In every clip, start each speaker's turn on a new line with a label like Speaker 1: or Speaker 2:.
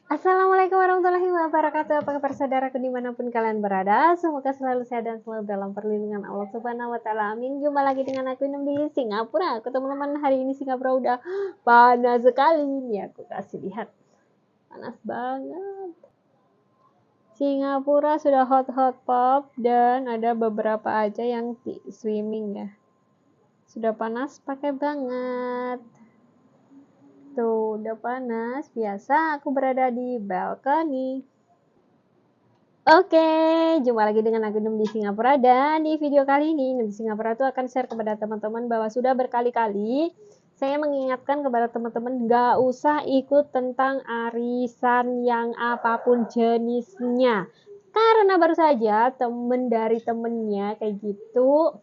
Speaker 1: Assalamualaikum warahmatullahi wabarakatuh. Apa kabar saudaraku dimanapun kalian berada? Semoga selalu sehat dan selalu dalam perlindungan Allah Subhanahu Wa Taala. Amin. Jumpa lagi dengan aku Inem di Singapura. Aku teman-teman, hari ini Singapura udah panas sekali. Nih aku kasih lihat, panas banget. Singapura sudah hot pop dan ada beberapa aja yang swimming ya. Sudah panas pakai banget. Tuh, udah panas. Biasa aku berada di balkoni. Oke, jumpa lagi dengan aku Num di Singapura, dan di video kali ini Num di Singapura tuh akan share kepada teman-teman bahwa sudah berkali-kali saya mengingatkan kepada teman-teman gak usah ikut tentang arisan yang apapun jenisnya. Karena baru saja temen dari temennya kayak gitu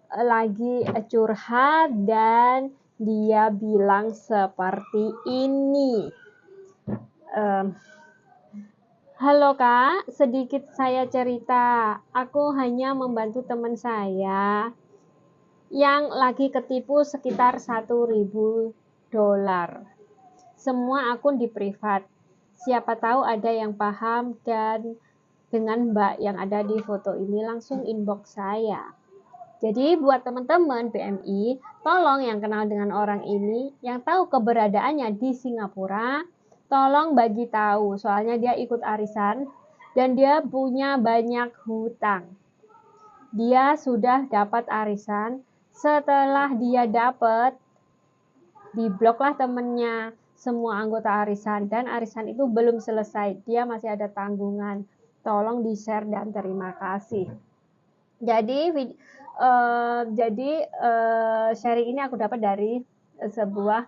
Speaker 1: lagi curhat dan dia bilang seperti ini. Halo Kak, sedikit saya cerita. Aku hanya membantu teman saya yang lagi ketipu sekitar $1.000. Semua akun di privat. Siapa tahu ada yang paham, dan dengan Mbak yang ada di foto ini langsung inbox saya. Jadi buat teman-teman PMI, tolong yang kenal dengan orang ini, yang tahu keberadaannya di Singapura, tolong bagi tahu, soalnya dia ikut arisan dan dia punya banyak hutang. Dia sudah dapat arisan, setelah dia dapat, dibloklah temennya semua anggota arisan, dan arisan itu belum selesai, dia masih ada tanggungan. Tolong di-share dan terima kasih. Jadi sharing ini aku dapat dari sebuah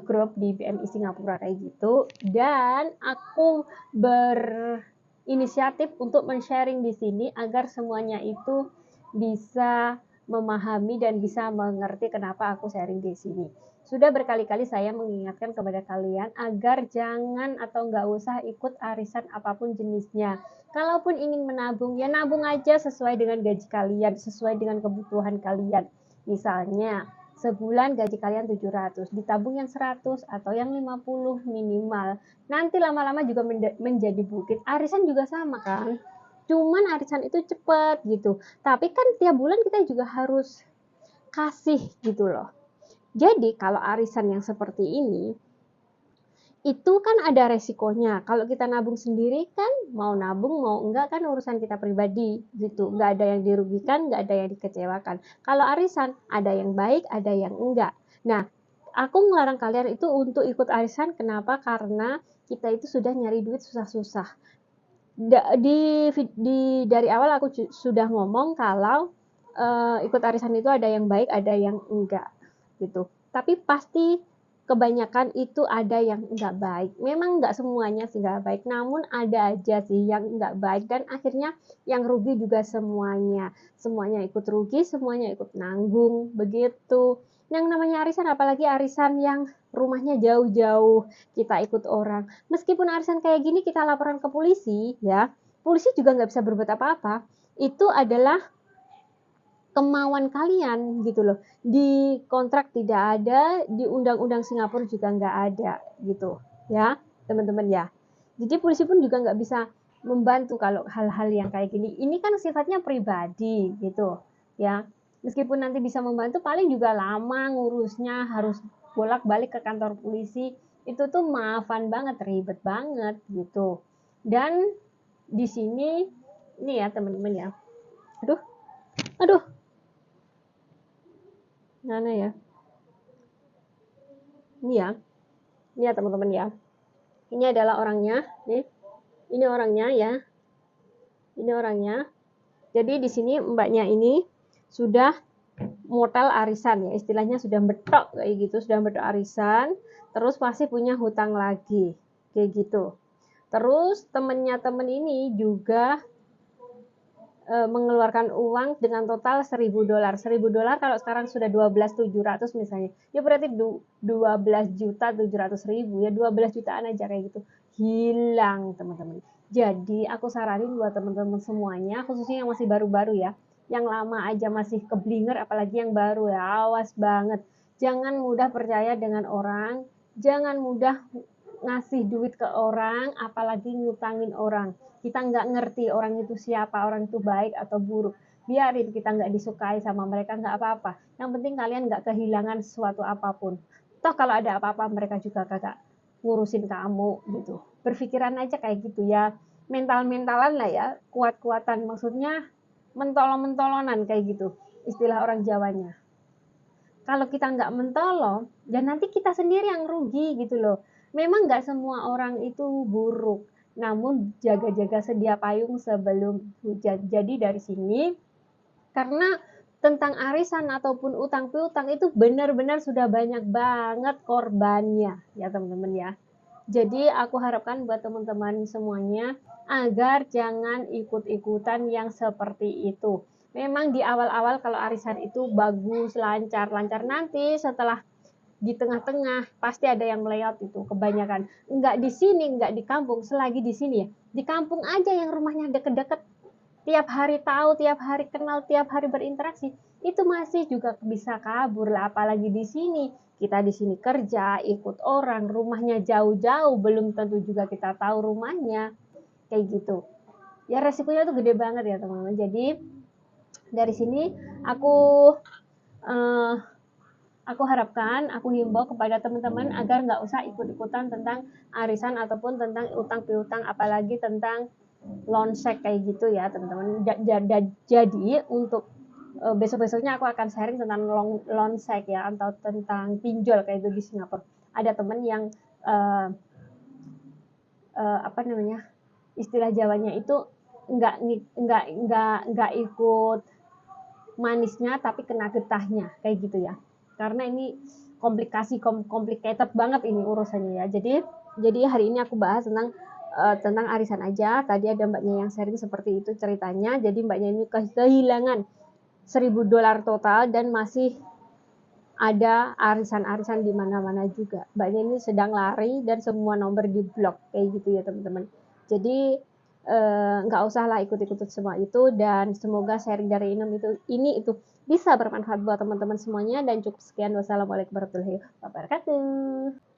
Speaker 1: grup di BMI Singapura kayak gitu, dan aku berinisiatif untuk men-sharing di sini agar semuanya itu bisa memahami dan bisa mengerti kenapa aku sharing di sini. Sudah berkali-kali saya mengingatkan kepada kalian agar jangan atau nggak usah ikut arisan apapun jenisnya. Kalaupun ingin menabung, ya nabung aja sesuai dengan gaji kalian, sesuai dengan kebutuhan kalian. Misalnya, sebulan gaji kalian 700, ditabung yang 100 atau yang 50 minimal. Nanti lama-lama juga menjadi bukit. Arisan juga sama kan? Cuman arisan itu cepat gitu. Tapi kan tiap bulan kita juga harus kasih gitu loh. Jadi kalau arisan yang seperti ini, itu kan ada resikonya. Kalau kita nabung sendiri kan, mau nabung mau enggak kan urusan kita pribadi gitu. Enggak ada yang dirugikan, enggak ada yang dikecewakan. Kalau arisan, ada yang baik, ada yang enggak. Nah, aku ngelarang kalian itu untuk ikut arisan. Kenapa? Karena kita itu sudah nyari duit susah-susah. Dari awal aku sudah ngomong kalau ikut arisan itu ada yang baik, ada yang enggak gitu. Tapi pasti kebanyakan itu ada yang enggak baik. Memang enggak semuanya sih enggak baik, namun ada aja sih yang enggak baik, dan akhirnya yang rugi juga semuanya. Semuanya ikut rugi, semuanya ikut nanggung, begitu. Yang namanya arisan, apalagi arisan yang rumahnya jauh-jauh, kita ikut orang. Meskipun arisan kayak gini kita laporan ke polisi, ya, polisi juga nggak bisa berbuat apa-apa. Itu adalah kemauan kalian gitu loh. Di kontrak tidak ada, di undang-undang Singapura juga nggak ada gitu ya teman-teman ya. Jadi polisi pun juga nggak bisa membantu kalau hal-hal yang kayak gini. Ini kan sifatnya pribadi gitu ya. Meskipun nanti bisa membantu, paling juga lama ngurusnya, harus bolak-balik ke kantor polisi. Itu tuh maafan banget, ribet banget gitu. Dan di sini ini ya teman-teman ya. Aduh, aduh, mana ya? Ini ya teman-teman ya. Ini adalah orangnya, nih. Ini orangnya ya. Ini orangnya. Jadi di sini mbaknya ini sudah modal arisan ya, istilahnya sudah betok kayak gitu, sudah betok arisan, terus masih punya hutang lagi kayak gitu. Terus temennya temen ini juga mengeluarkan uang dengan total $1.000. $1.000 kalau sekarang sudah 12.700 misalnya, ya berarti 12.700.000 ya, 12 jutaan aja kayak gitu hilang teman-teman. Jadi aku saranin buat teman-teman semuanya, khususnya yang masih baru-baru ya, yang lama aja masih keblinger, apalagi yang baru ya, awas banget. Jangan mudah percaya dengan orang, jangan mudah ngasih duit ke orang, apalagi ngutangin orang. Kita nggak ngerti orang itu siapa, orang itu baik atau buruk. Biarin kita nggak disukai sama mereka, nggak apa-apa. Yang penting kalian nggak kehilangan sesuatu apapun. Toh kalau ada apa-apa mereka juga kagak ngurusin kamu gitu. Berpikiran aja kayak gitu ya. Mental-mentalan lah ya, kuat-kuatan. Maksudnya mentolong-mentolonan kayak gitu. Istilah orang Jawanya. Kalau kita nggak mentolong, ya nanti kita sendiri yang rugi gitu loh. Memang nggak semua orang itu buruk, namun jaga-jaga sedia payung sebelum hujan. Jadi dari sini, karena tentang arisan ataupun utang piutang itu benar-benar sudah banyak banget korbannya ya teman-teman ya. Jadi aku harapkan buat teman-teman semuanya agar jangan ikut-ikutan yang seperti itu. Memang di awal-awal kalau arisan itu bagus, lancar-lancar, nanti setelah di tengah-tengah pasti ada yang melewat itu kebanyakan. Enggak di sini, enggak di kampung, selagi di sini ya. Di kampung aja yang rumahnya deket-deket, tiap hari tahu, tiap hari kenal, tiap hari berinteraksi, itu masih juga bisa kabur lah. Apalagi di sini, kita di sini kerja, ikut orang, rumahnya jauh-jauh, belum tentu juga kita tahu rumahnya, kayak gitu. Ya resikonya tuh gede banget ya teman-teman. Jadi dari sini eh, aku harapkan, aku himbau kepada teman-teman agar nggak usah ikut-ikutan tentang arisan ataupun tentang utang piutang, apalagi tentang loan-sek kayak gitu ya teman-teman. Jadi untuk besok-besoknya aku akan sharing tentang loan-sek ya, atau tentang pinjol kayak itu di Singapura. Ada teman yang uh, apa namanya, istilah Jawanya itu nggak ikut manisnya tapi kena getahnya kayak gitu ya, karena ini complicated banget ini urusannya ya. Jadi hari ini aku bahas tentang arisan aja. Tadi ada mbaknya yang sharing seperti itu ceritanya. Jadi mbaknya ini kehilangan $1.000 total dan masih ada arisan-arisan di mana-mana juga. Mbaknya ini sedang lari dan semua nomor di blok kayak gitu ya teman-teman. Jadi nggak usah lah ikut-ikut semua itu, dan semoga sharing dari ini itu bisa bermanfaat buat teman-teman semuanya. Dan cukup sekian, wassalamualaikum warahmatullahi wabarakatuh.